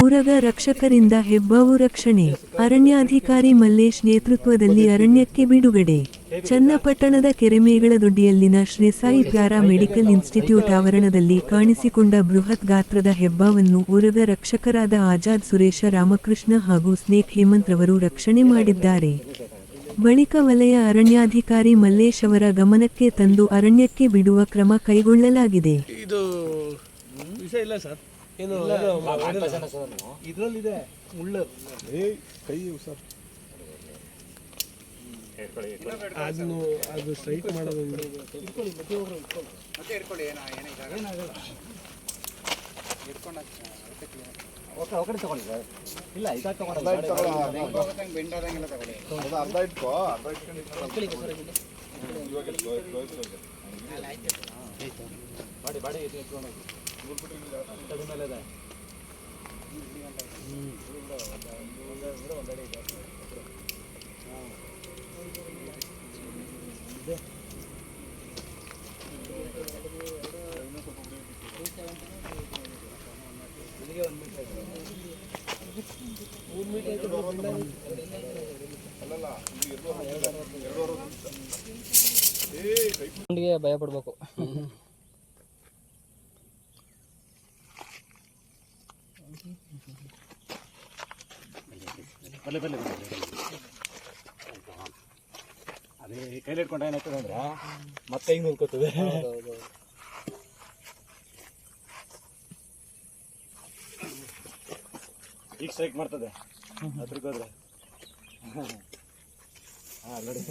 ಊರಗ ರಕ್ಷಕರಿಂದ ಹೆಬ್ಬಾವು ರಕ್ಷಣೆ. ಅರಣ್ಯಾಧಿಕಾರಿ ಮಲ್ಲೇಶ್ ನೇತೃತ್ವದಲ್ಲಿ ಅರಣ್ಯಕ್ಕೆ ಬಿಡುಗಡೆ. ಚನ್ನಪಟ್ಟಣದ ಕೆರೆಮೇಗಳದೊಡ್ಡಿಯಲ್ಲಿನ Shri Sai paramedical institute ಆವರಣದಲ್ಲಿ ಕಾಣಿಸಿಕೊಂಡ ಬೃಹತ್ ಗಾತ್ರದ ಹೆಬ್ಬಾವನ್ನು ಊರಗ ರಕ್ಷಕರಾದ ಆಜಾದ್ ಸುರೇಶ ರಾಮಕೃಷ್ಣ ಹಾಗೂ ಸ್ನೇಕ್ ಹೇಮಂತ್ ರವರು ರಕ್ಷಣೆ ಮಾಡಿದ್ದಾರೆ. ಬಳಿಕ ವಲಯ ಅರಣ್ಯಾಧಿಕಾರಿ ಮಲ್ಲೇಶ್ ಅವರ ಗಮನಕ್ಕೆ ತಂದು ಅರಣ್ಯಕ್ಕೆ ಬಿಡುವ ಕ್ರಮ ಕೈಗೊಳ್ಳಲಾಗಿದೆ. ಇದರಲ್ಲಿದೆ ಮುಳ್ಳು ಕೈ ಸರ್ ಅದನ್ನು ಅದು ಸ್ಟ್ರೈಟ್ ಮಾಡೋದು ಒಕಡೆ ತಗೊಳ್ಳಿ ಸರ್. ಇಲ್ಲ ಇದಾಗ ತಗೊಳ್ಳಿ ಬೆಂಡಾದಂಗೆಲ್ಲ ತಗೊಳ್ಳಿ. ಅದು ಅರ್ಧ ಇಟ್ಕೋ, ಅರ್ಧ ಇಟ್ಕೊಂಡು ಬಾಡಿ ಬಾಡಿ ಇಟ್ಕೊಂಡು ಕಡಿಮೆ ಮೇಲೆ ಇದೆ. ಒಂದಡಿ ಇದೆ. ಭಯ ಪಡ್ಬೇಕು. ಅದೇ ಕೈಲಿ ಇಟ್ಕೊಂಡ್ರೆ ಏನಾಗ್ತದೆ ಅಂದ್ರೆ ಮತ್ತೆ ಹಿಂಗೆ ನಿಲ್ಕೋತದೆ. ಈಗ ಸ್ಟ್ರೈಕ್ ಮಾಡ್ತದೆ ಅದ್ರಿಗೆ ಹೋದ್ರೆ. ಹಾಂ ನೋಡಿ.